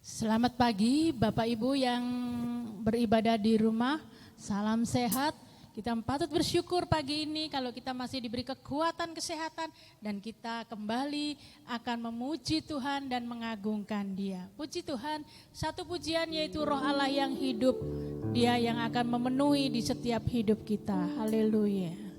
Selamat pagi Bapak Ibu yang beribadah di rumah, salam sehat. Kita patut bersyukur pagi ini kalau kita masih diberi kekuatan kesehatan dan kita kembali akan memuji Tuhan dan mengagungkan Dia. Puji Tuhan, satu pujian yaitu Roh Allah yang hidup, Dia yang akan memenuhi di setiap hidup kita. Haleluya.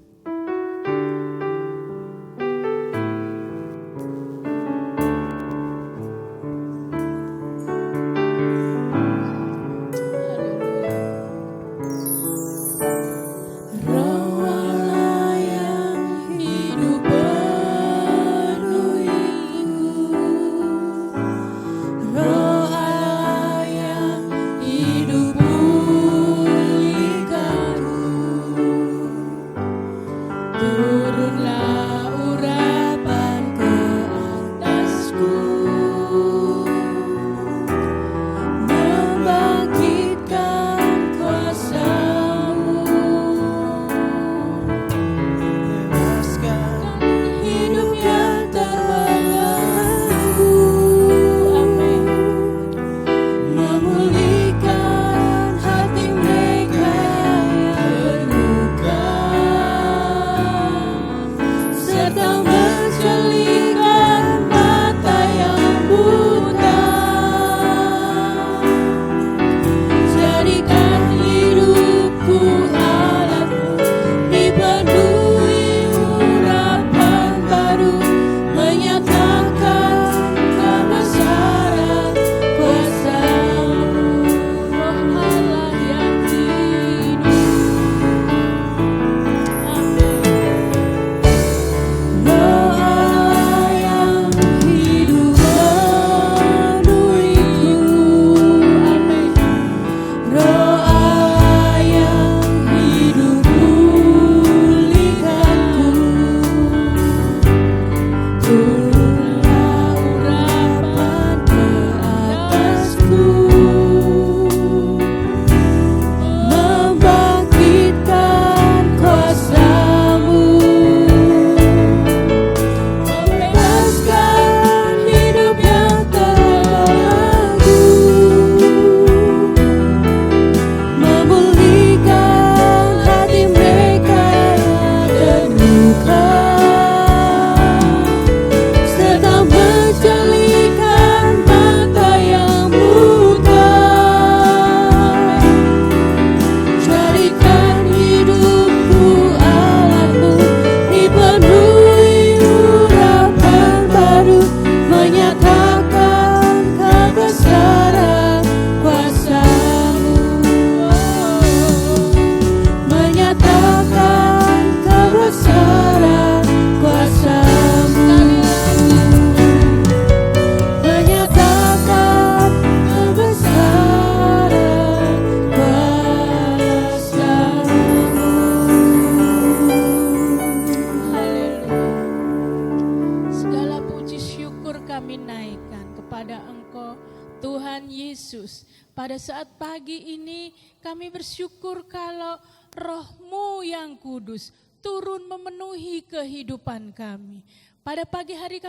Pada saat pagi ini kami bersyukur kalau Roh-Mu yang kudus turun memenuhi kehidupan kami. Pada pagi hari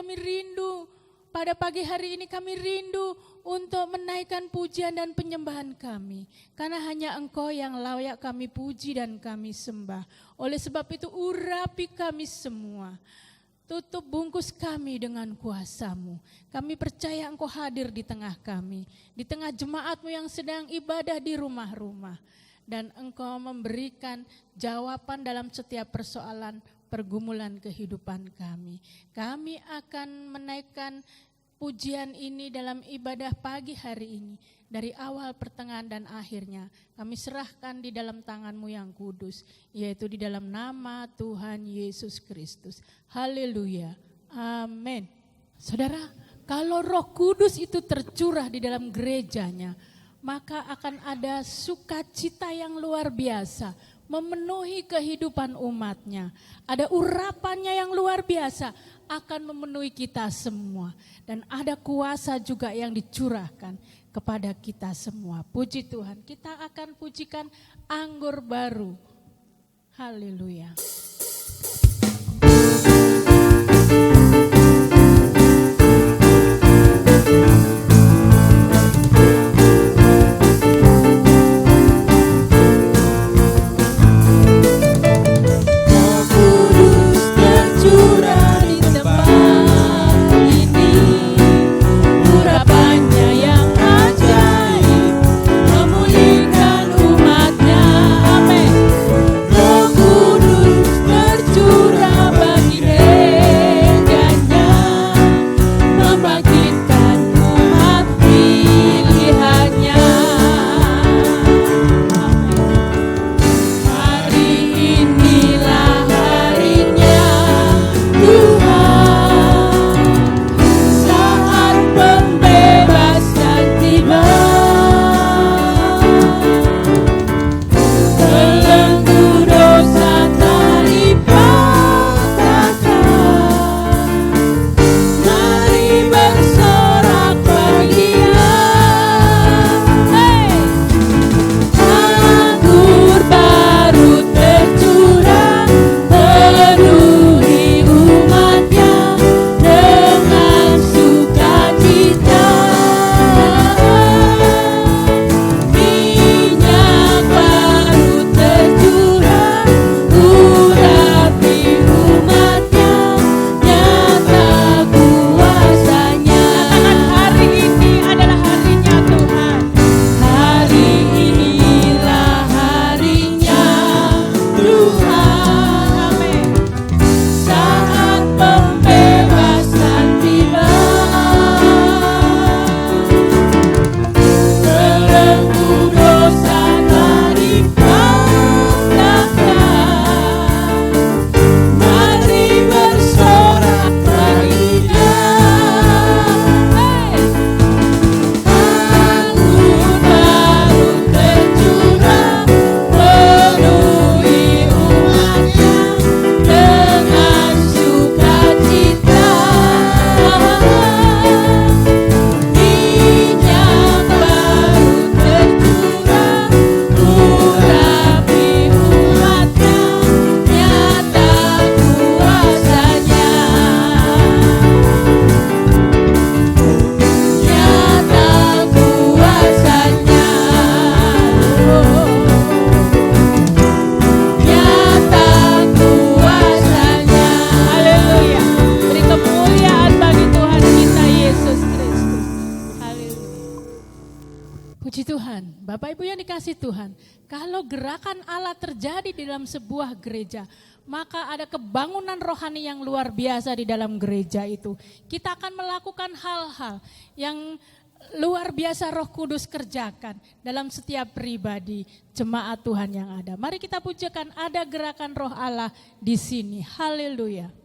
ini kami rindu untuk menaikkan pujian dan penyembahan kami. Karena hanya Engkau yang layak kami puji dan kami sembah. Oleh sebab itu urapi kami semua. Tutup bungkus kami dengan kuasa-Mu. Kami percaya Engkau hadir di tengah kami. Di tengah jemaat-Mu yang sedang ibadah di rumah-rumah. Dan Engkau memberikan jawaban dalam setiap persoalan pergumulan kehidupan kami. Kami akan menaikkan pujian ini dalam ibadah pagi hari ini. Dari awal, pertengahan, dan akhirnya kami serahkan di dalam tangan-Mu yang kudus, yaitu di dalam nama Tuhan Yesus Kristus. Haleluya. Amin. Saudara, kalau Roh Kudus itu tercurah di dalam gerejanya, maka akan ada sukacita yang luar biasa memenuhi kehidupan umatnya. Ada urapannya yang luar biasa akan memenuhi kita semua. Dan ada kuasa juga yang dicurahkan kepada kita semua. Puji Tuhan, kita akan pujikan anggur baru. Haleluya. Puji Tuhan, Bapak Ibu yang dikasih Tuhan, kalau gerakan Allah terjadi di dalam sebuah gereja, maka ada kebangunan rohani yang luar biasa di dalam gereja itu. Kita akan melakukan hal-hal yang luar biasa Roh Kudus kerjakan dalam setiap pribadi jemaat Tuhan yang ada. Mari kita pujikan, ada gerakan Roh Allah di sini. Haleluya.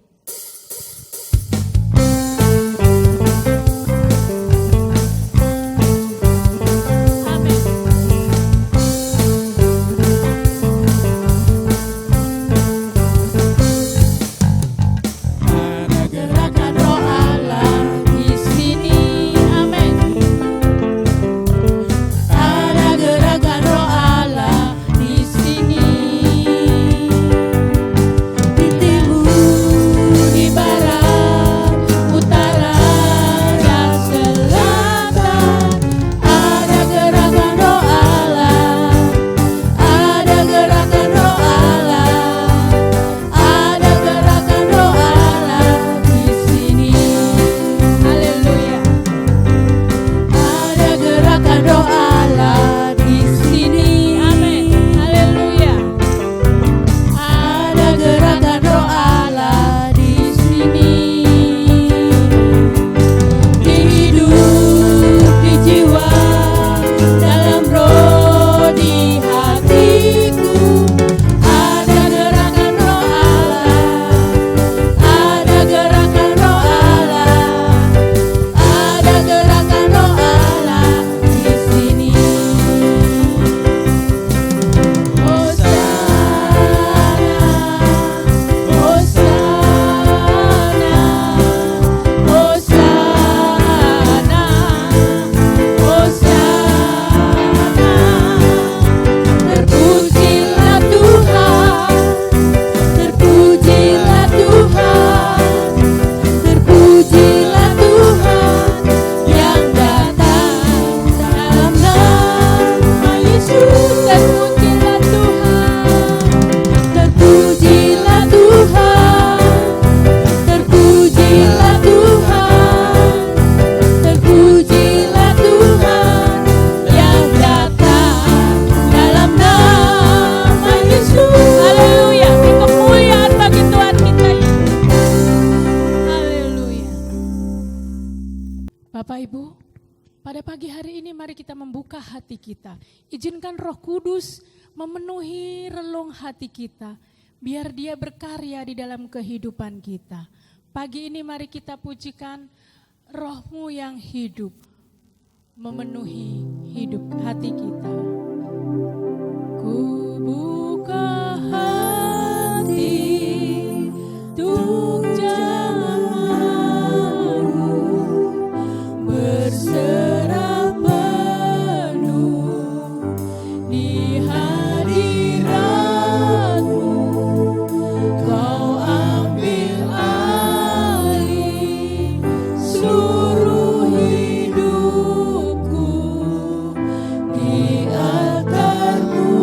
Izinkan Roh Kudus memenuhi relung hati kita, biar Dia berkarya di dalam kehidupan kita. Pagi ini mari kita pujikan Roh-Mu yang hidup, memenuhi hidup hati kita. Ku buka hati untuk jamamu, berserah Di altarmu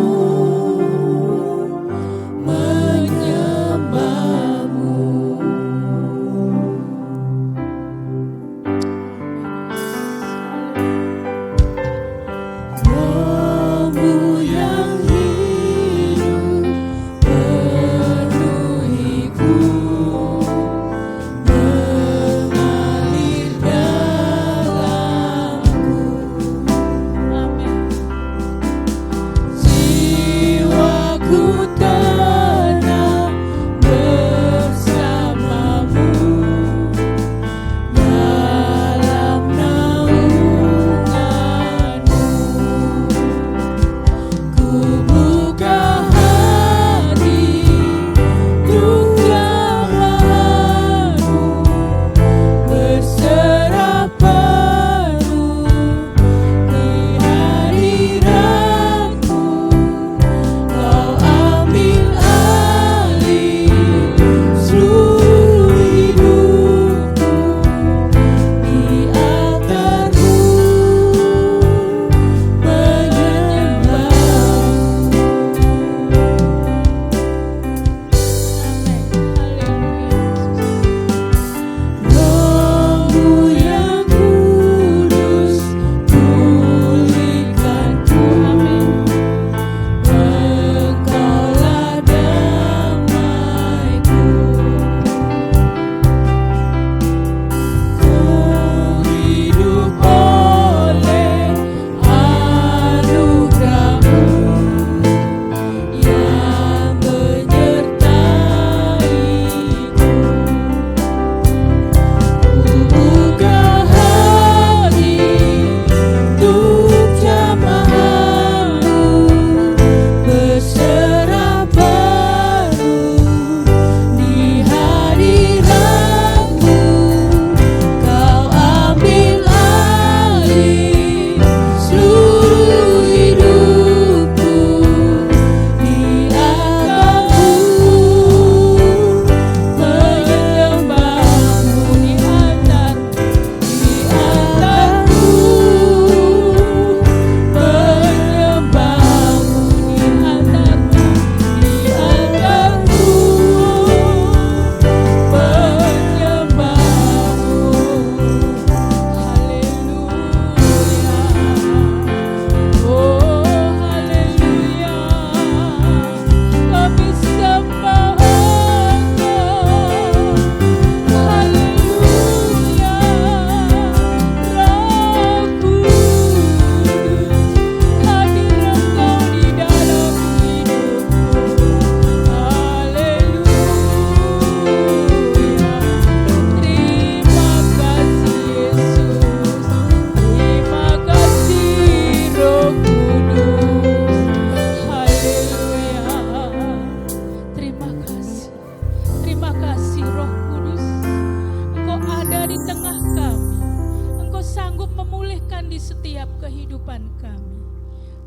kami.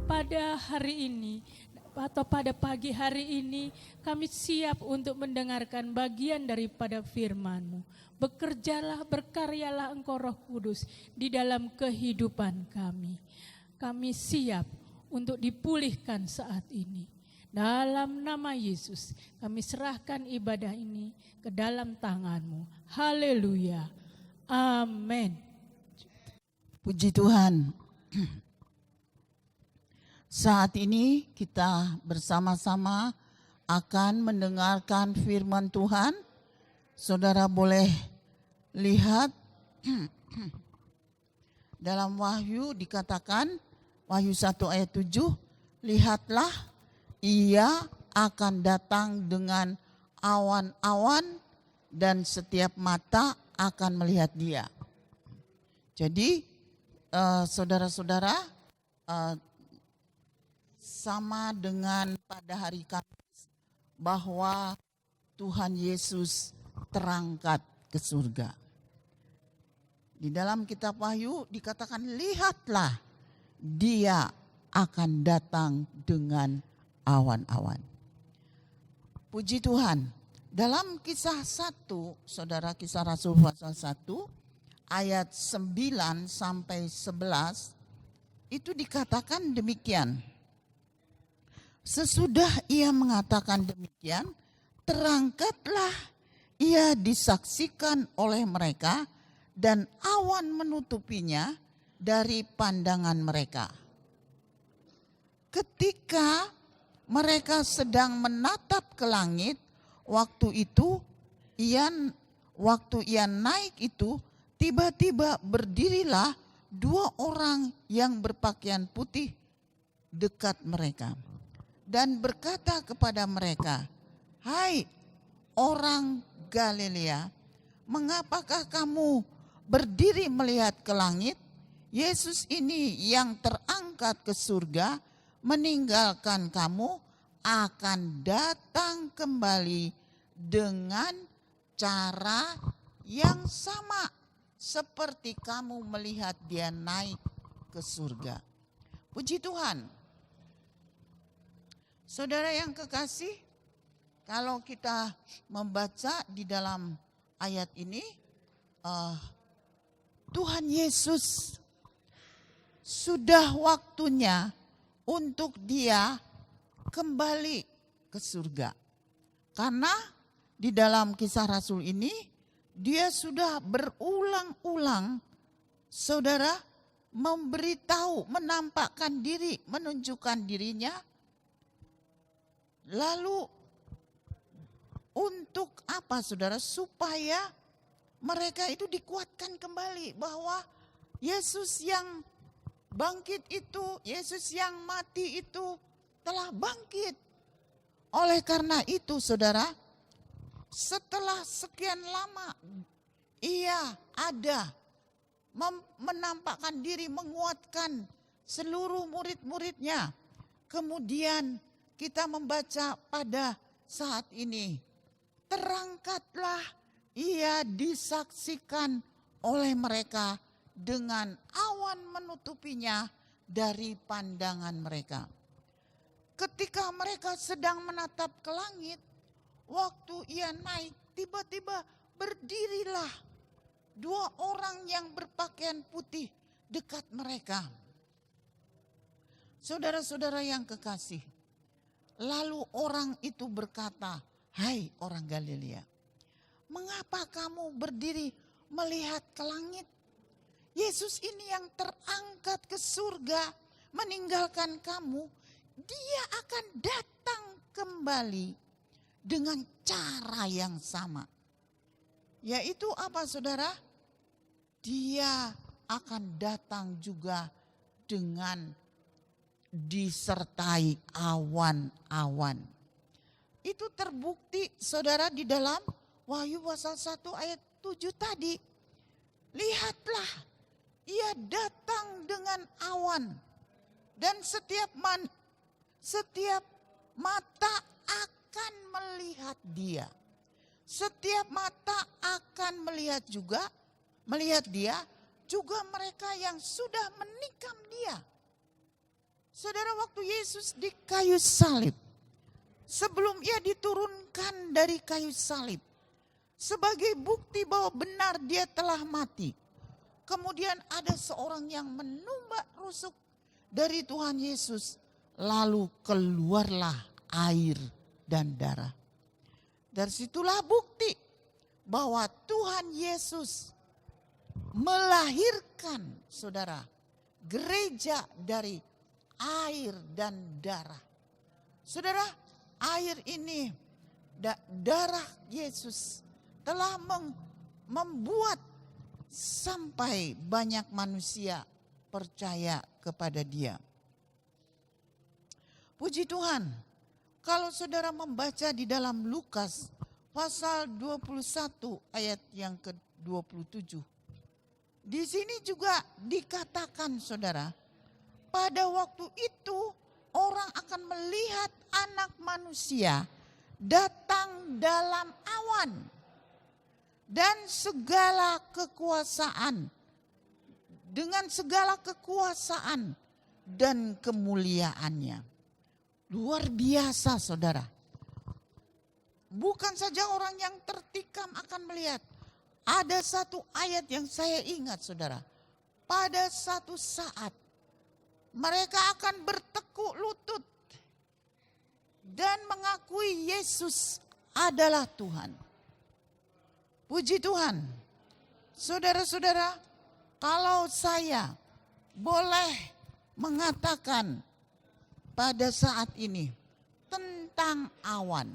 Pada hari ini atau pada pagi hari ini kami siap untuk mendengarkan bagian daripada firman-Mu. Bekerjalah, berkaryalah Engkau Roh Kudus di dalam kehidupan kami. Kami siap untuk dipulihkan saat ini. Dalam nama Yesus kami serahkan ibadah ini ke dalam tangan-Mu. Haleluya. Amin. Puji Tuhan. Saat ini kita bersama-sama akan mendengarkan firman Tuhan. Saudara boleh lihat dalam Wahyu dikatakan, Wahyu 1 ayat 7, lihatlah ia akan datang dengan awan-awan dan setiap mata akan melihat dia. Jadi saudara-saudara, sama dengan pada hari Kamis bahwa Tuhan Yesus terangkat ke surga. Di dalam kitab Wahyu dikatakan, lihatlah dia akan datang dengan awan-awan. Puji Tuhan. Dalam kisah 1, saudara, kisah Rasul pasal 1 ayat 9 sampai 11 itu dikatakan demikian. Sesudah ia mengatakan demikian, terangkatlah ia disaksikan oleh mereka dan awan menutupinya dari pandangan mereka. Ketika mereka sedang menatap ke langit, waktu ia naik itu, tiba-tiba berdirilah 2 orang yang berpakaian putih dekat mereka dan berkata kepada mereka, "Hai orang Galilea, mengapakah kamu berdiri melihat ke langit? Yesus ini yang terangkat ke surga meninggalkan kamu akan datang kembali dengan cara yang sama seperti kamu melihat dia naik ke surga." Puji Tuhan. Saudara yang kekasih, kalau kita membaca di dalam ayat ini, Tuhan Yesus sudah waktunya untuk dia kembali ke surga. Karena di dalam kisah Rasul ini, dia sudah berulang-ulang, saudara, memberitahu, menampakkan diri, menunjukkan dirinya. Lalu untuk apa, saudara? Supaya mereka itu dikuatkan kembali bahwa Yesus yang bangkit itu, Yesus yang mati itu telah bangkit. Oleh karena itu, saudara, setelah sekian lama ia ada menampakkan diri, menguatkan seluruh murid-muridnya. Kemudian kita membaca pada saat ini, terangkatlah ia disaksikan oleh mereka dengan awan menutupinya dari pandangan mereka. Ketika mereka sedang menatap ke langit, waktu ia naik, tiba-tiba berdirilah 2 orang yang berpakaian putih dekat mereka. Saudara-saudara yang kekasih, lalu orang itu berkata, "Hai orang Galilea, mengapa kamu berdiri melihat ke langit? Yesus ini yang terangkat ke surga meninggalkan kamu, dia akan datang kembali dengan cara yang sama." Yaitu apa, saudara? Dia akan datang juga dengan disertai awan-awan. Itu terbukti, saudara, di dalam Wahyu pasal 1 ayat 7 tadi. Lihatlah, ia datang dengan awan dan setiap mata akan melihat dia. Setiap mata akan melihat dia, juga mereka yang sudah menikam dia. Saudara, waktu Yesus di kayu salib, sebelum ia diturunkan dari kayu salib, sebagai bukti bahwa benar dia telah mati, kemudian ada seorang yang menumbat rusuk dari Tuhan Yesus, lalu keluarlah air dan darah. Dari situlah bukti bahwa Tuhan Yesus melahirkan, saudara, gereja dari air dan darah. Saudara, air ini, darah Yesus telah membuat sampai banyak manusia percaya kepada Dia. Puji Tuhan, kalau saudara membaca di dalam Lukas pasal 21 ayat yang ke-27. Di sini juga dikatakan, saudara, pada waktu itu orang akan melihat Anak Manusia datang dalam awan dan segala kekuasaan, dengan segala kekuasaan dan kemuliaannya. Luar biasa, saudara. Bukan saja orang yang tertikam akan melihat. Ada satu ayat yang saya ingat, saudara. Pada satu saat mereka akan bertekuk lutut dan mengakui Yesus adalah Tuhan. Puji Tuhan. Saudara-saudara, kalau saya boleh mengatakan pada saat ini tentang awan.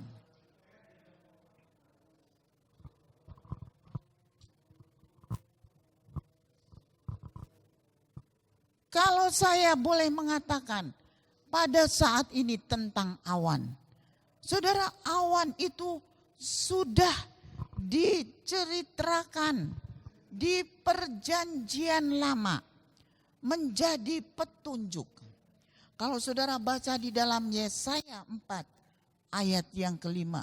Kalau saya boleh mengatakan pada saat ini tentang awan. Saudara, awan itu sudah diceritakan di perjanjian lama menjadi petunjuk. Kalau saudara baca di dalam Yesaya 4 ayat yang ke-5.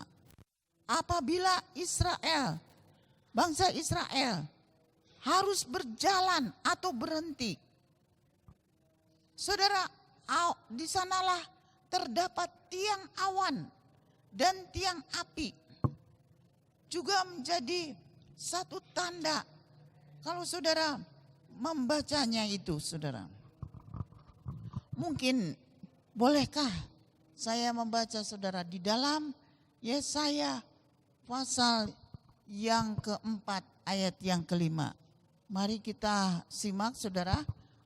Apabila Israel, bangsa Israel harus berjalan atau berhenti, saudara, di sanalah terdapat tiang awan dan tiang api. Juga menjadi satu tanda kalau saudara membacanya itu, saudara. Mungkin bolehkah saya membaca, saudara, di dalam Yesaya pasal yang keempat ayat yang ke-5. Mari kita simak, saudara.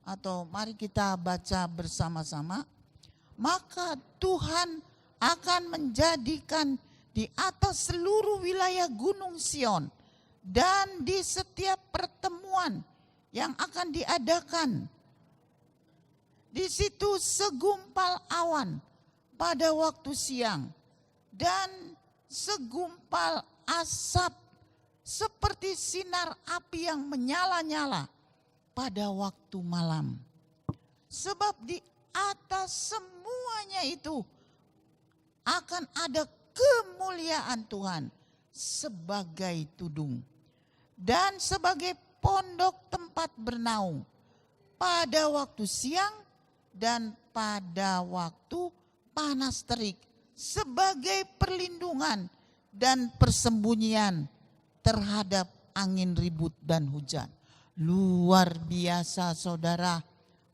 Atau mari kita baca bersama-sama. Maka Tuhan akan menjadikan di atas seluruh wilayah Gunung Sion dan di setiap pertemuan yang akan diadakan, di situ segumpal awan pada waktu siang dan segumpal asap seperti sinar api yang menyala-nyala pada waktu malam. Sebab di atas semuanya itu akan ada kemuliaan Tuhan sebagai tudung dan sebagai pondok tempat bernaung pada waktu siang dan pada waktu panas terik, sebagai perlindungan dan persembunyian terhadap angin ribut dan hujan. Luar biasa, saudara.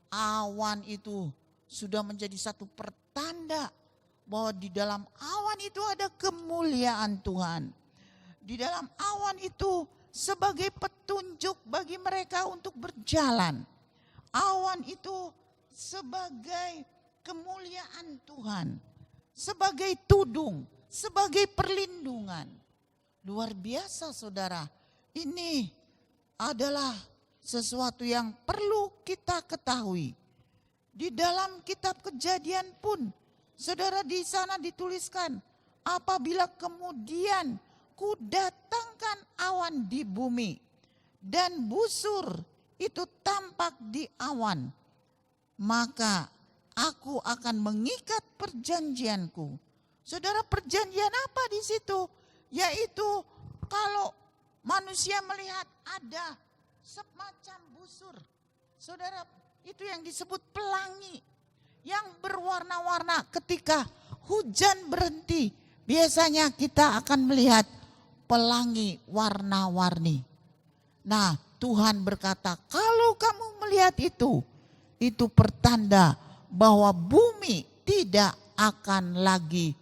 Awan itu sudah menjadi satu pertanda bahwa di dalam awan itu ada kemuliaan Tuhan. Di dalam awan itu sebagai petunjuk bagi mereka untuk berjalan. Awan itu sebagai kemuliaan Tuhan, sebagai tudung, sebagai perlindungan. Luar biasa, saudara. Ini adalah sesuatu yang perlu kita ketahui. Di dalam kitab Kejadian pun, saudara, di sana dituliskan, apabila kemudian ku datangkan awan di bumi dan busur itu tampak di awan, maka aku akan mengikat perjanjianku. Saudara, perjanjian apa di situ? Yaitu kalau manusia melihat ada semacam busur, saudara, itu yang disebut pelangi, yang warna-warna. Ketika hujan berhenti, biasanya kita akan melihat pelangi warna-warni. Nah, Tuhan berkata, kalau kamu melihat itu pertanda bahwa bumi tidak akan lagi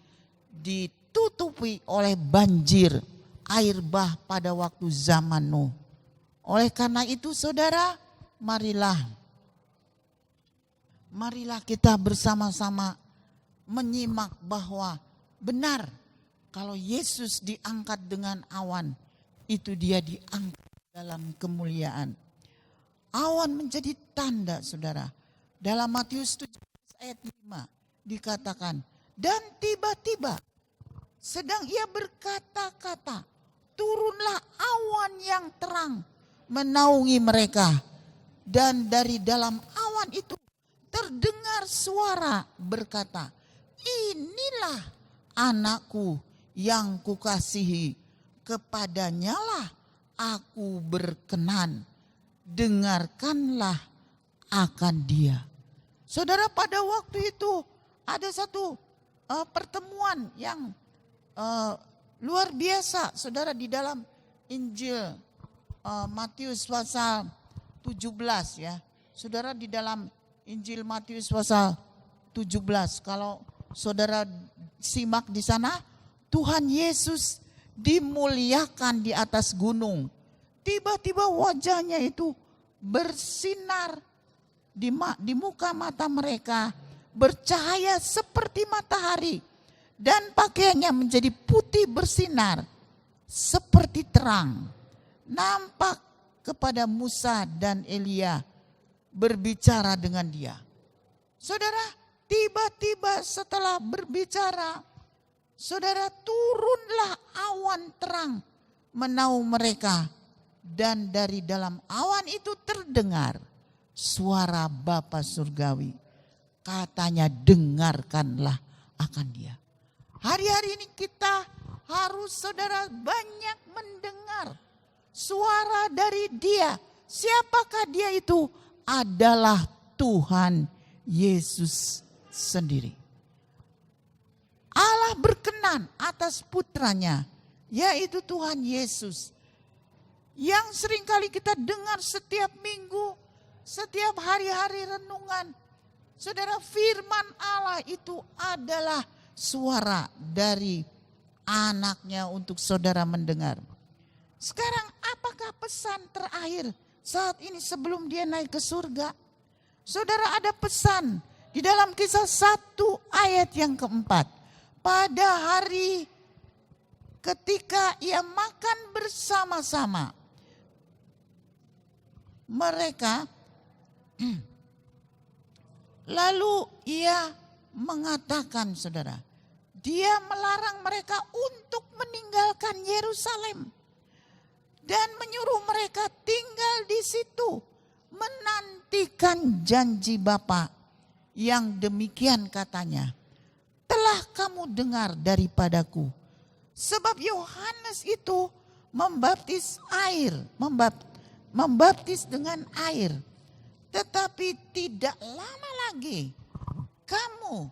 ditutupi oleh banjir air bah pada waktu zaman Nuh. Oleh karena itu saudara, marilah kita bersama-sama menyimak bahwa benar kalau Yesus diangkat dengan awan, itu dia diangkat dalam kemuliaan. Awan menjadi tanda saudara. Dalam Matius 17 ayat 5 dikatakan, dan tiba-tiba sedang ia berkata-kata, turunlah awan yang terang menaungi mereka. Dan dari dalam awan itu terdengar suara berkata, inilah anakku yang kukasihi, kepadanyalah aku berkenan, dengarkanlah akan dia. Saudara, pada waktu itu ada satu pertemuan yang luar biasa, saudara, di dalam Injil Matius pasal 17 ya. Saudara, di dalam Injil Matius pasal 17, kalau saudara simak di sana, Tuhan Yesus dimuliakan di atas gunung. Tiba-tiba wajahnya itu bersinar di muka mata mereka, bercahaya seperti matahari, dan pakaiannya menjadi putih bersinar seperti terang. Nampak kepada Musa dan Elia berbicara dengan dia. Saudara, tiba-tiba setelah berbicara, saudara, turunlah awan terang menaungi mereka, dan dari dalam awan itu terdengar suara Bapa surgawi. Katanya, dengarkanlah akan dia. Hari-hari ini kita harus, saudara, banyak mendengar suara dari dia. Siapakah dia itu? Adalah Tuhan Yesus sendiri. Allah berkenan atas putranya, yaitu Tuhan Yesus, yang seringkali kita dengar setiap minggu, setiap hari-hari renungan. Saudara, firman Allah itu adalah suara dari anaknya untuk saudara mendengar. Sekarang apakah pesan terakhir saat ini sebelum dia naik ke surga? Saudara, ada pesan di dalam Kisah 1 ayat yang keempat. Pada hari ketika ia makan bersama-sama, mereka lalu ia mengatakan, saudara, dia melarang mereka untuk meninggalkan Yerusalem dan menyuruh mereka tinggal di situ, menantikan janji Bapa yang demikian katanya, telah kamu dengar daripadaku. Sebab Yohanes itu membaptis dengan air. Tetapi tidak lama lagi kamu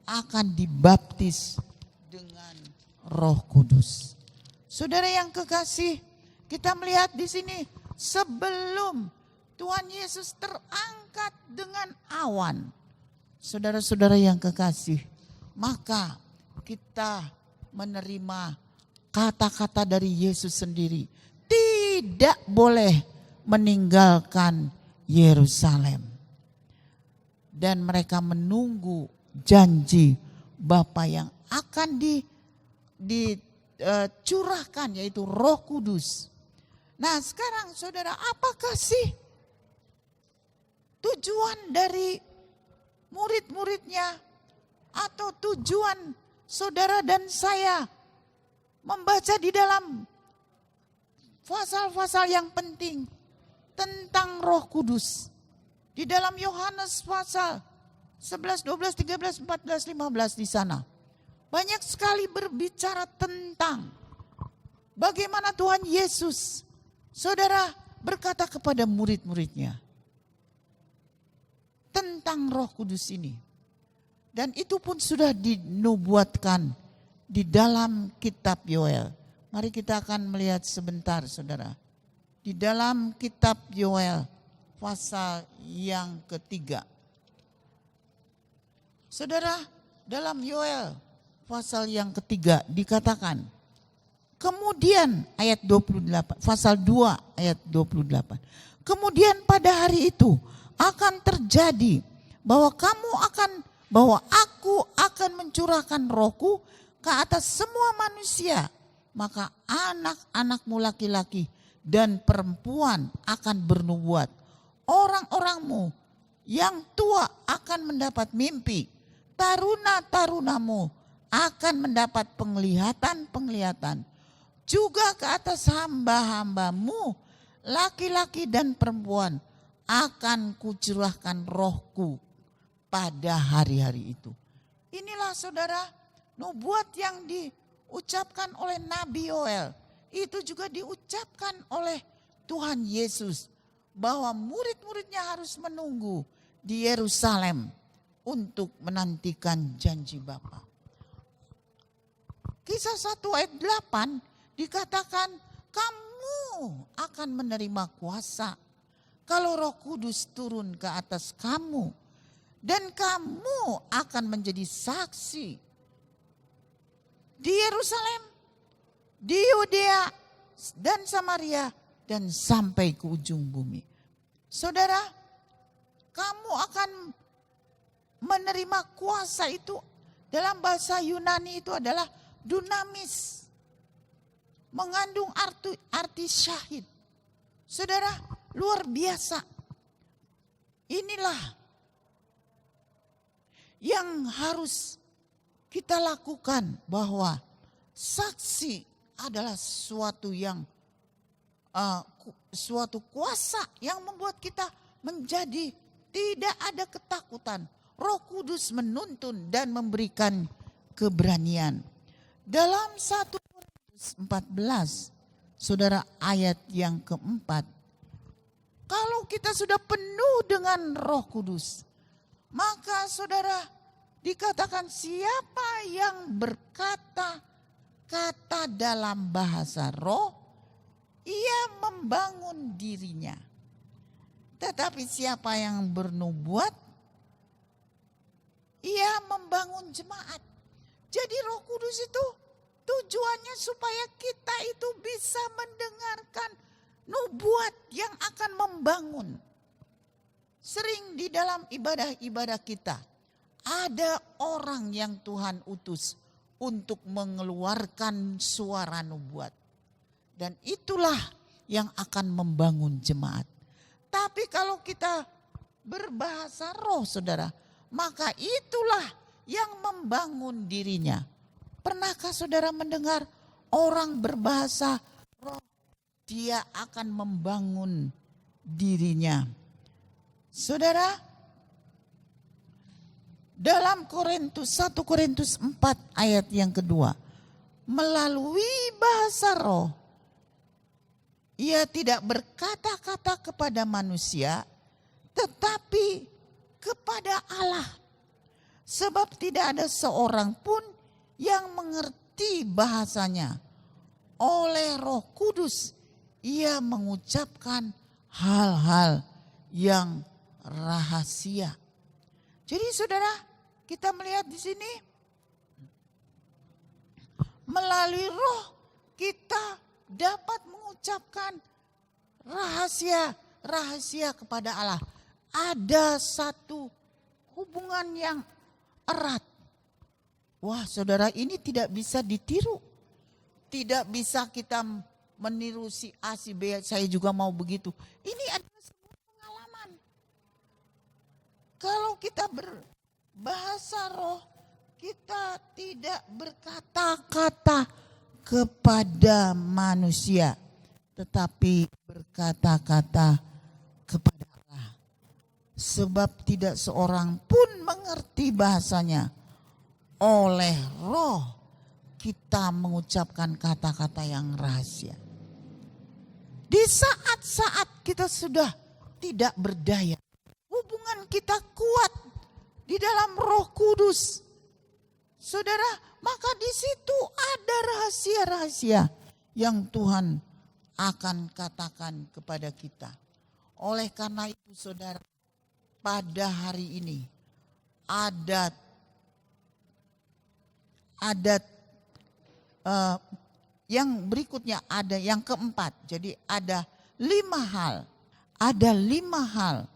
akan dibaptis dengan Roh Kudus. Saudara yang kekasih, kita melihat di sini sebelum Tuhan Yesus terangkat dengan awan. Saudara-saudara yang kekasih, maka kita menerima kata-kata dari Yesus sendiri. Tidak boleh meninggalkan Yerusalem. Dan mereka menunggu janji Bapa yang akan dicurahkan, yaitu Roh Kudus. Nah, sekarang saudara, apakah sih tujuan dari murid-muridnya atau tujuan saudara dan saya membaca di dalam pasal-pasal yang penting tentang Roh Kudus? Di dalam Yohanes pasal 11, 12, 13, 14, 15 di sana banyak sekali berbicara tentang bagaimana Tuhan Yesus, saudara, berkata kepada murid-muridnya, tentang Roh Kudus ini. Dan itu pun sudah dinubuatkan di dalam kitab Yoel. Mari kita akan melihat sebentar, saudara. Di dalam kitab Yoel pasal yang ketiga. Saudara, dalam Yoel pasal yang ketiga dikatakan, kemudian ayat 28, pasal 2 ayat 28. Kemudian pada hari itu akan terjadi bahwa aku akan mencurahkan Rohku ke atas semua manusia. Maka anak-anakmu laki-laki dan perempuan akan bernubuat. Orang-orangmu yang tua akan mendapat mimpi. Taruna-tarunamu akan mendapat penglihatan-penglihatan. Juga ke atas hamba-hambamu, laki-laki dan perempuan, akan kucurahkan Rohku pada hari-hari itu. Inilah saudara, nubuat yang diucapkan oleh Nabi Yoel. Itu juga diucapkan oleh Tuhan Yesus. Bahwa murid-muridnya harus menunggu di Yerusalem untuk menantikan janji Bapa. Kisah 1 ayat 8 dikatakan, kamu akan menerima kuasa kalau Roh Kudus turun ke atas kamu. Dan kamu akan menjadi saksi di Yerusalem, di Yudea dan Samaria, dan sampai ke ujung bumi. Saudara, kamu akan menerima kuasa itu, dalam bahasa Yunani itu adalah dunamis. Mengandung arti syahid. Saudara, luar biasa. Inilah yang harus kita lakukan, bahwa saksi adalah suatu kuasa yang membuat kita menjadi tidak ada ketakutan. Roh Kudus menuntun dan memberikan keberanian. Dalam 1 Korintus 14, saudara, ayat yang keempat. Kalau kita sudah penuh dengan Roh Kudus, maka saudara, dikatakan siapa yang berkata-kata dalam bahasa roh, ia membangun dirinya. Tetapi siapa yang bernubuat, ia membangun jemaat. Jadi Roh Kudus itu tujuannya supaya kita itu bisa mendengarkan nubuat yang akan membangun. Sering di dalam ibadah-ibadah kita, ada orang yang Tuhan utus untuk mengeluarkan suara nubuat. Dan itulah yang akan membangun jemaat. Tapi kalau kita berbahasa roh, saudara, maka itulah yang membangun dirinya. Pernahkah saudara mendengar orang berbahasa roh, dia akan membangun dirinya? Saudara, dalam 1 Korintus 4 ayat yang kedua, melalui bahasa roh, ia tidak berkata-kata kepada manusia, tetapi kepada Allah. Sebab tidak ada seorang pun yang mengerti bahasanya. Oleh Roh Kudus, ia mengucapkan hal-hal yang rahasia. Jadi saudara, kita melihat di sini, melalui roh kita dapat mengucapkan rahasia kepada Allah. Ada satu hubungan yang erat. Wah saudara, ini tidak bisa ditiru. Tidak bisa kita meniru si A, si B, saya juga mau begitu. Ini adalah sebuah pengalaman. Kalau kita berbahasa roh, kita tidak berkata-kata kepada manusia, tetapi berkata-kata kepada Allah. Sebab tidak seorang pun mengerti bahasanya. Oleh roh kita mengucapkan kata-kata yang rahasia. Di saat-saat kita sudah tidak berdaya, hubungan kita kuat di dalam Roh Kudus, saudara, maka di situ ada rahasia-rahasia yang Tuhan akan katakan kepada kita. Oleh karena itu saudara, pada hari ini ada yang berikutnya, ada yang keempat. Jadi ada 5 hal. Ada 5 hal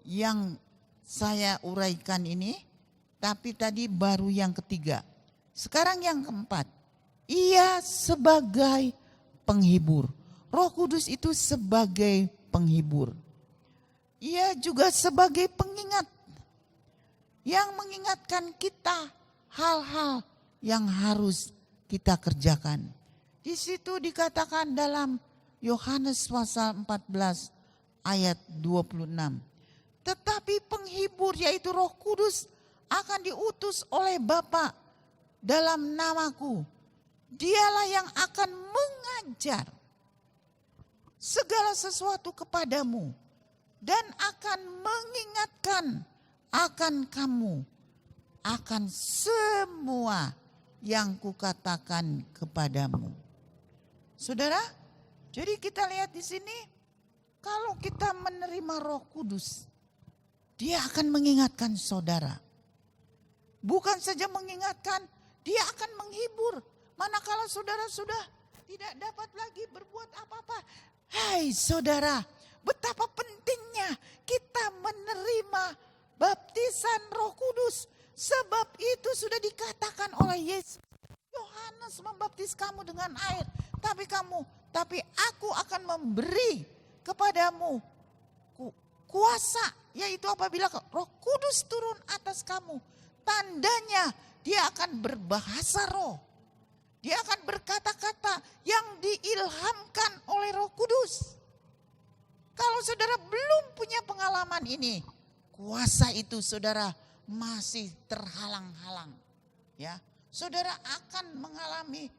yang saya uraikan ini, tapi tadi baru yang ketiga. Sekarang yang keempat, ia sebagai penghibur. Roh Kudus itu sebagai penghibur. Ia juga sebagai pengingat yang mengingatkan kita hal-hal yang harus kita kerjakan. Di situ dikatakan dalam Yohanes pasal 14 ayat 26. Tetapi penghibur yaitu Roh Kudus akan diutus oleh Bapa dalam namaku. Dialah yang akan mengajar segala sesuatu kepadamu dan akan mengingatkan akan kamu akan semua yang kukatakan kepadamu. Saudara, jadi kita lihat di sini, kalau kita menerima Roh Kudus, Dia akan mengingatkan saudara. Bukan saja mengingatkan, Dia akan menghibur. Manakala saudara sudah tidak dapat lagi berbuat apa-apa. Hai saudara, betapa pentingnya kita menerima baptisan Roh Kudus. Sebab itu sudah dikatakan oleh Yesus. Yohanes membaptis kamu dengan air, tapi aku akan memberi kepadamu kuasa, yaitu apabila Roh Kudus turun atas kamu. Tandanya Dia akan berbahasa roh. Dia akan berkata-kata yang diilhamkan oleh Roh Kudus. Kalau saudara belum punya pengalaman ini, kuasa itu saudara masih terhalang-halang. Ya, saudara akan mengalami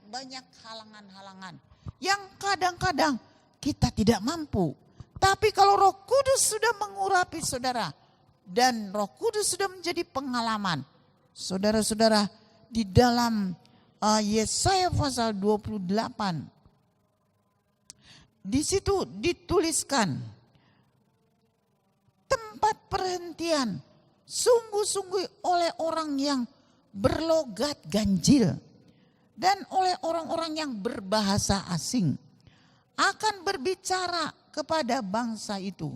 banyak halangan-halangan yang kadang-kadang kita tidak mampu. Tapi kalau Roh Kudus sudah mengurapi saudara dan Roh Kudus sudah menjadi pengalaman, saudara-saudara, di dalam Yesaya pasal 28, di situ dituliskan tempat perhentian sungguh-sungguh oleh orang yang berlogat ganjil dan oleh orang-orang yang berbahasa asing akan berbicara kepada bangsa itu.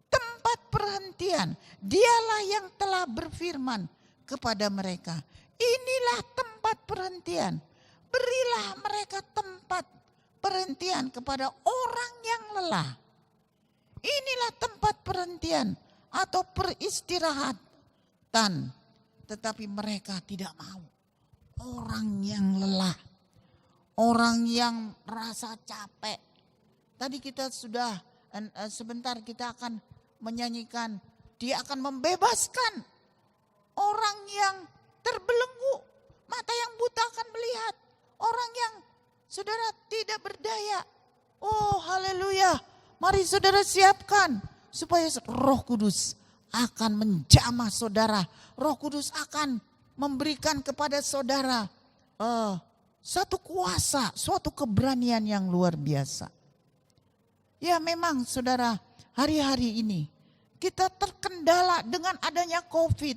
Tempat perhentian, Dialah yang telah berfirman kepada mereka. Inilah tempat perhentian. Berilah mereka tempat perhentian kepada orang yang lelah. Inilah tempat perhentian atau peristirahatan. Tetapi mereka tidak mau. Orang yang lelah. Orang yang merasa capek. Tadi kita sudah sebentar kita akan menyanyikan. Dia akan membebaskan orang yang terbelenggu. Mata yang buta akan melihat. Orang yang saudara tidak berdaya. Oh haleluya. Mari saudara siapkan. Supaya Roh Kudus akan menjamah saudara. Roh Kudus akan memberikan kepada saudara satu kuasa, suatu keberanian yang luar biasa. Ya memang saudara, hari-hari ini kita terkendala dengan adanya COVID.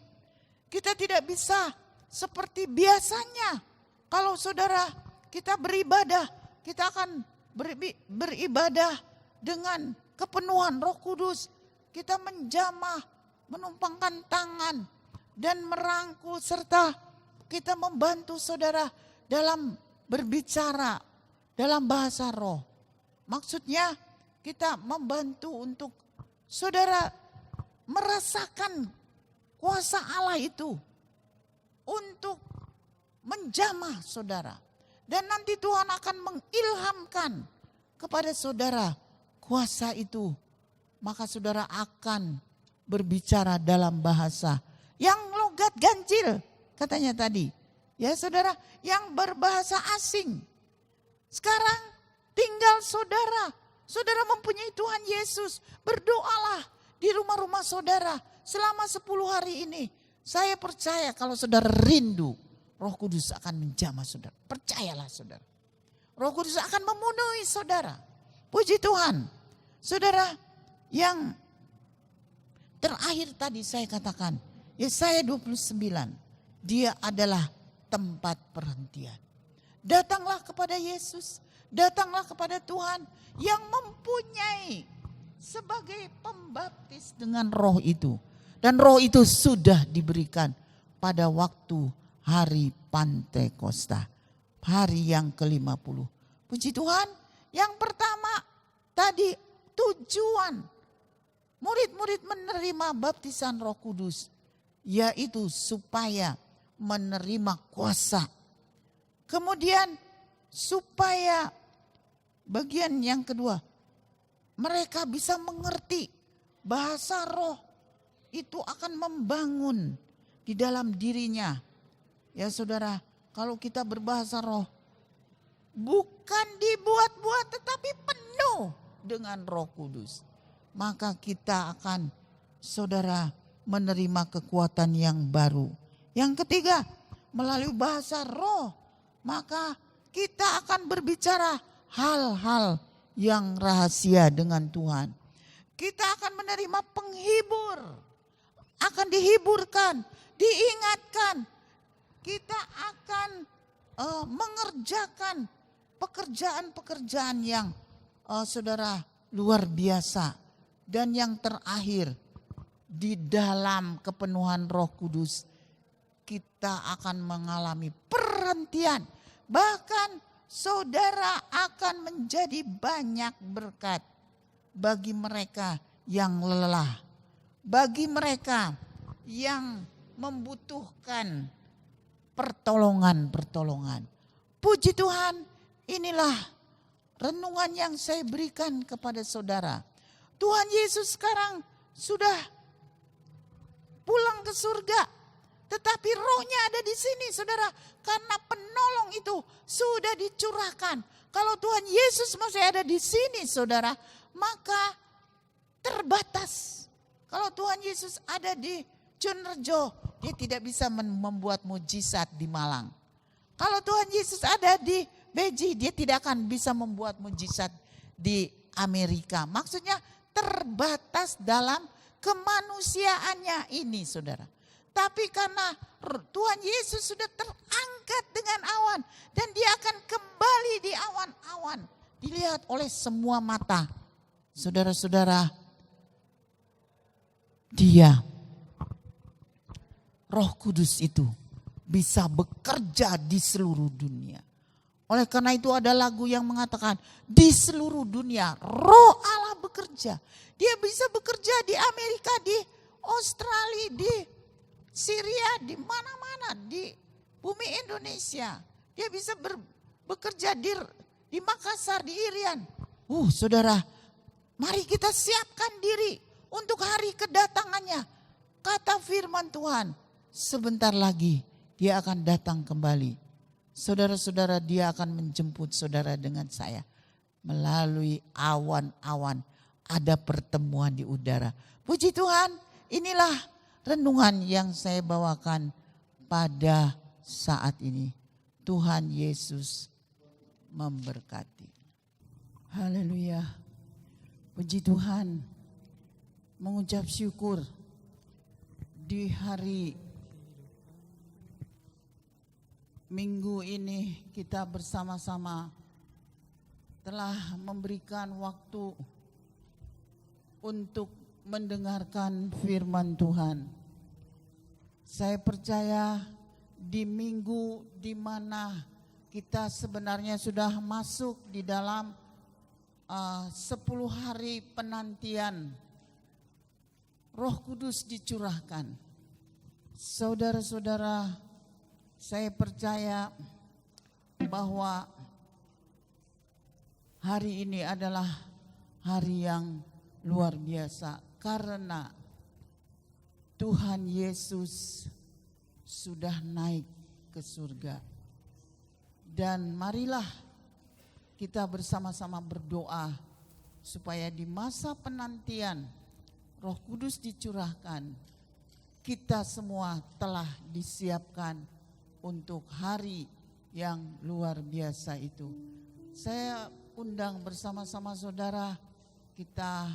Kita tidak bisa seperti biasanya. Kalau saudara kita beribadah, kita akan beribadah dengan kepenuhan Roh Kudus. Kita menjamah, menumpangkan tangan dan merangkul serta kita membantu saudara dalam berbicara dalam bahasa roh. Maksudnya kita membantu untuk saudara merasakan kuasa Allah itu untuk menjamah saudara. Dan nanti Tuhan akan mengilhamkan kepada saudara kuasa itu. Maka saudara akan berbicara dalam bahasa yang logat ganjil katanya tadi. Ya saudara, yang berbahasa asing. Sekarang tinggal saudara saudara mempunyai Tuhan Yesus, berdoalah di rumah-rumah saudara selama 10 hari ini. Saya percaya kalau saudara rindu, Roh Kudus akan menjamah saudara. Percayalah saudara. Roh Kudus akan memenuhi saudara. Puji Tuhan. Saudara, yang terakhir tadi saya katakan, Yesaya 29, dia adalah tempat perhentian. Datanglah kepada Yesus, datanglah kepada Tuhan yang mempunyai sebagai pembaptis dengan roh itu. Dan roh itu sudah diberikan pada waktu hari Pantekosta, hari yang ke-50. Puji Tuhan, yang pertama tadi tujuan murid-murid menerima baptisan Roh Kudus, yaitu supaya menerima kuasa. Kemudian supaya bagian yang kedua, mereka bisa mengerti bahasa roh itu akan membangun di dalam dirinya. Ya saudara, kalau kita berbahasa roh, bukan dibuat-buat tetapi penuh dengan Roh Kudus, maka kita akan, saudara, menerima kekuatan yang baru. Yang ketiga, melalui bahasa roh, maka kita akan berbicara hal-hal yang rahasia dengan Tuhan. Kita akan menerima penghibur, akan dihiburkan, diingatkan. Kita akan mengerjakan pekerjaan-pekerjaan yang saudara luar biasa. Dan yang terakhir, di dalam kepenuhan Roh Kudus kita akan mengalami perhentian. Bahkan saudara akan menjadi banyak berkat bagi mereka yang lelah, bagi mereka yang membutuhkan pertolongan-pertolongan. Puji Tuhan, inilah renungan yang saya berikan kepada saudara. Tuhan Yesus sekarang sudah pulang ke surga, tetapi rohnya ada di sini saudara, karena penolong itu sudah dicurahkan. Kalau Tuhan Yesus masih ada di sini saudara, maka terbatas. Kalau Tuhan Yesus ada di Jonerjo, dia tidak bisa membuat mujizat di Malang. Kalau Tuhan Yesus ada di Beji, dia tidak akan bisa membuat mujizat di Amerika. Maksudnya terbatas dalam kemanusiaannya ini saudara. Tapi karena Tuhan Yesus sudah terangkat dengan awan, dan dia akan kembali di awan-awan, dilihat oleh semua mata. Saudara-saudara, dia, Roh Kudus itu bisa bekerja di seluruh dunia. Oleh karena itu ada lagu yang mengatakan, di seluruh dunia Roh Allah bekerja. Dia bisa bekerja di Amerika, di Australia, di Syria, di mana-mana, di bumi Indonesia. Dia bisa bekerja di Makassar, di Irian. Saudara, mari kita siapkan diri untuk hari kedatangannya. Kata firman Tuhan, sebentar lagi dia akan datang kembali. Saudara-saudara, dia akan menjemput saudara dengan saya. Melalui awan-awan ada pertemuan di udara. Puji Tuhan, inilah renungan yang saya bawakan pada saat ini. Tuhan Yesus memberkati. Haleluya. Puji Tuhan. Mengucap syukur di hari Minggu ini kita bersama-sama telah memberikan waktu untuk mendengarkan firman Tuhan. Saya percaya di minggu di mana kita sebenarnya sudah masuk di dalam 10 hari penantian, Roh Kudus dicurahkan. Saudara-saudara, saya percaya bahwa hari ini adalah hari yang luar biasa karena Tuhan Yesus sudah naik ke surga. Dan marilah kita bersama-sama berdoa supaya di masa penantian Roh Kudus dicurahkan, kita semua telah disiapkan untuk hari yang luar biasa itu. Saya undang bersama-sama saudara, kita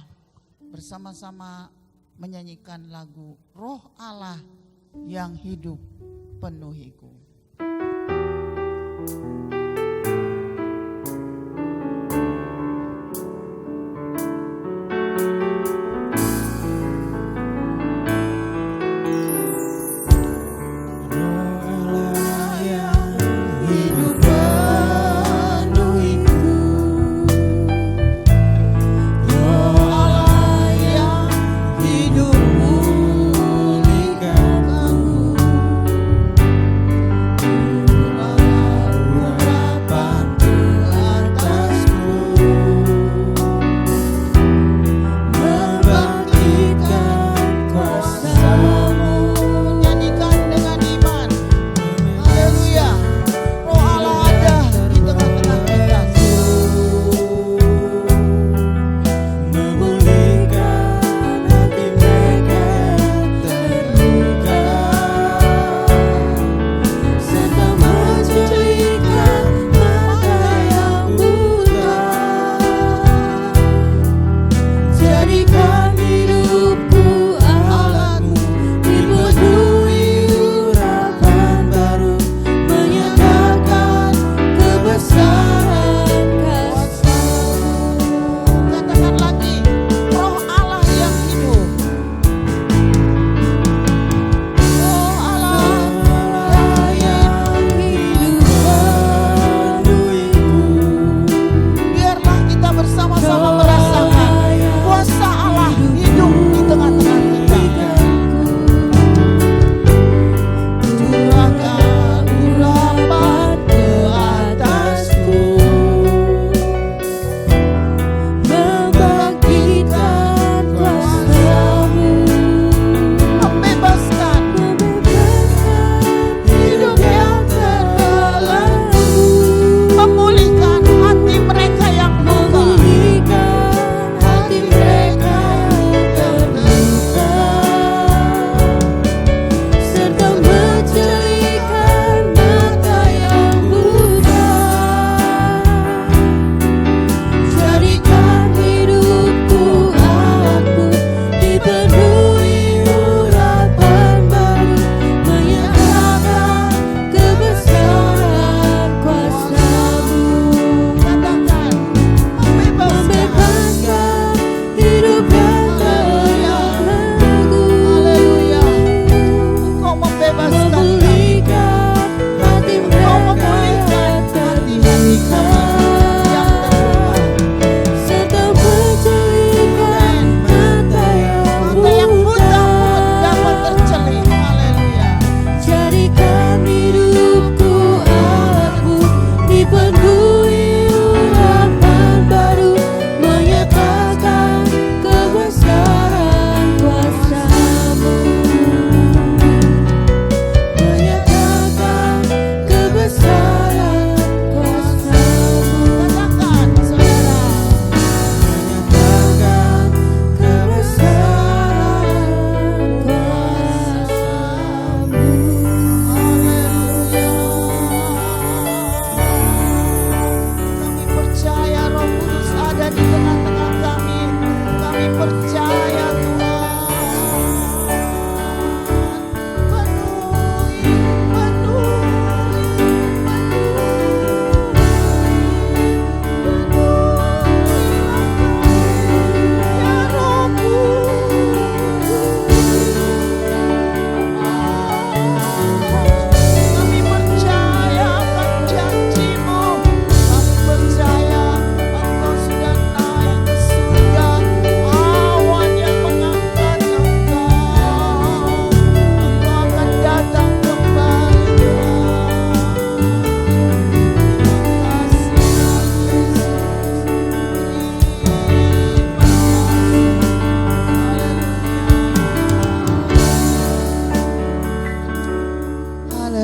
bersama-sama menyanyikan lagu Roh Allah yang hidup penuhiku.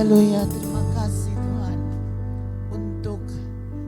Haleluya, terima kasih Tuhan. Untuk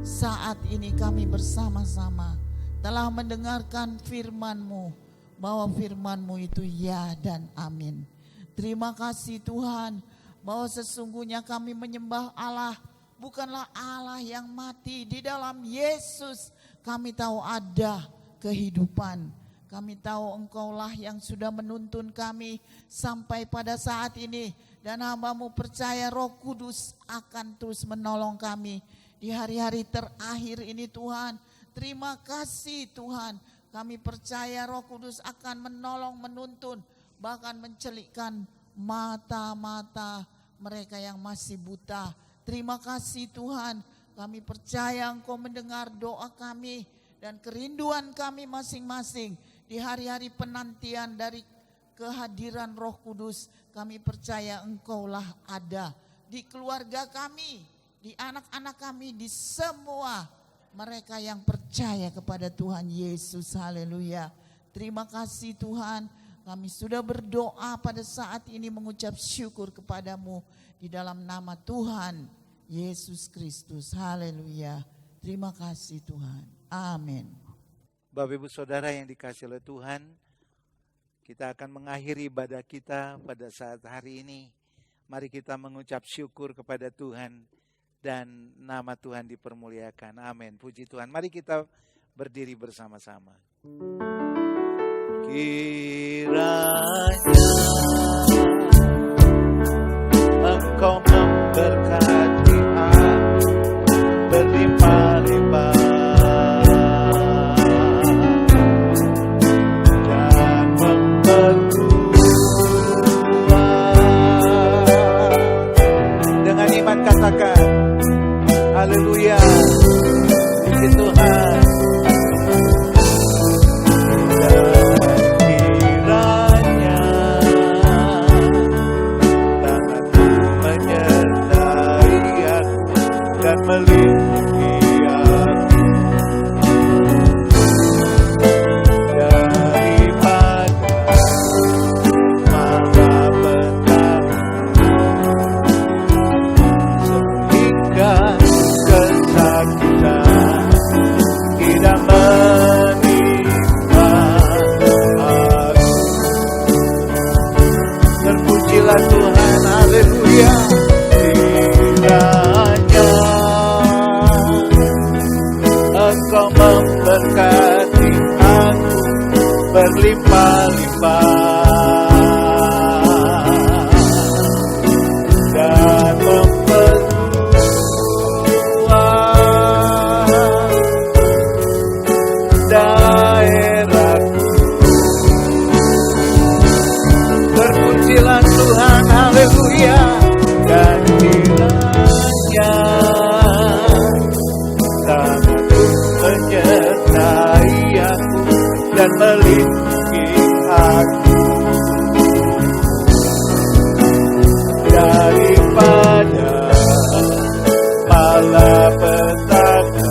saat ini kami bersama-sama telah mendengarkan firman-Mu, bahwa firman-Mu itu ya dan amin. Terima kasih Tuhan, bahwa sesungguhnya kami menyembah Allah, bukanlah Allah yang mati. Di dalam Yesus kami tahu ada kehidupan. Kami tahu Engkaulah yang sudah menuntun kami sampai pada saat ini. Dan hamba-Mu percaya Roh Kudus akan terus menolong kami di hari-hari terakhir ini Tuhan. Terima kasih Tuhan. Kami percaya Roh Kudus akan menolong, menuntun, bahkan mencelikkan mata-mata mereka yang masih buta. Terima kasih Tuhan. Kami percaya Engkau mendengar doa kami dan kerinduan kami masing-masing. Di hari-hari penantian dari kehadiran Roh Kudus, kami percaya Engkaulah ada di keluarga kami, di anak-anak kami, di semua mereka yang percaya kepada Tuhan Yesus. Haleluya. Terima kasih Tuhan. Kami sudah berdoa pada saat ini mengucap syukur kepadamu di dalam nama Tuhan Yesus Kristus. Haleluya. Terima kasih Tuhan. Amin. Bapak Ibu Saudara yang dikasihi oleh Tuhan, kita akan mengakhiri ibadah kita pada saat hari ini. Mari kita mengucap syukur kepada Tuhan dan nama Tuhan dipermuliakan. Amin. Puji Tuhan. Mari kita berdiri bersama-sama. Kiranya Engkau memberkati aku berlimpah-limpah dan memperkuat. Dengan iman katakan haleluya. Puji Tuhan. Melindungi aku daripada malapetaka, sehingga kesakitan tidak menimpa aku. Terpujilah Tuhan, haleluya. Engkau memberkati aku berlimpah-limpah dan memperluas daerahku. Terpujilah Tuhan, haleluya. Dan kiranya menyertai aku dan melindungi aku daripada malapetaka,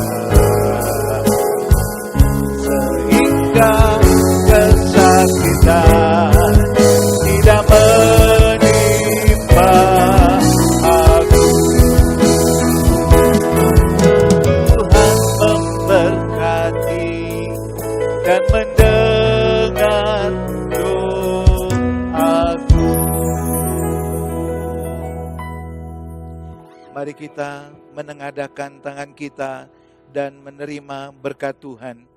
sehingga kesakitan tidak menimpa aku. Dan mendengar doaku. Mari kita menengadahkan tangan kita dan menerima berkat Tuhan.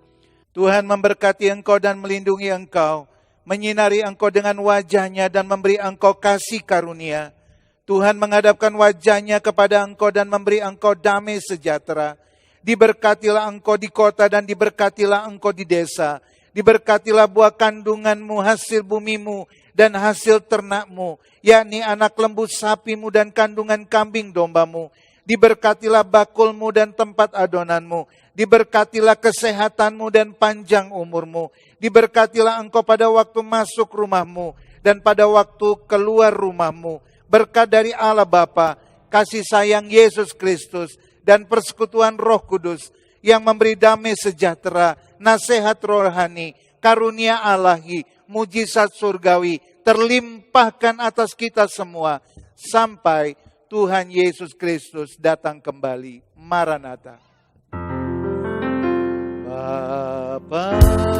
Tuhan memberkati engkau dan melindungi engkau, menyinari engkau dengan wajah-Nya dan memberi engkau kasih karunia. Tuhan menghadapkan wajah-Nya kepada engkau dan memberi engkau damai sejahtera. Diberkatilah engkau di kota dan diberkatilah engkau di desa. Diberkatilah buah kandunganmu, hasil bumimu, dan hasil ternakmu, yakni anak lembu sapimu dan kandungan kambing dombamu. Diberkatilah bakulmu dan tempat adonanmu. Diberkatilah kesehatanmu dan panjang umurmu. Diberkatilah engkau pada waktu masuk rumahmu dan pada waktu keluar rumahmu. Berkat dari Allah Bapa, kasih sayang Yesus Kristus, dan persekutuan Roh Kudus yang memberi damai sejahtera, nasihat rohani, karunia Ilahi, mujizat surgawi terlimpahkan atas kita semua sampai Tuhan Yesus Kristus datang kembali. Maranatha. Bapa Pada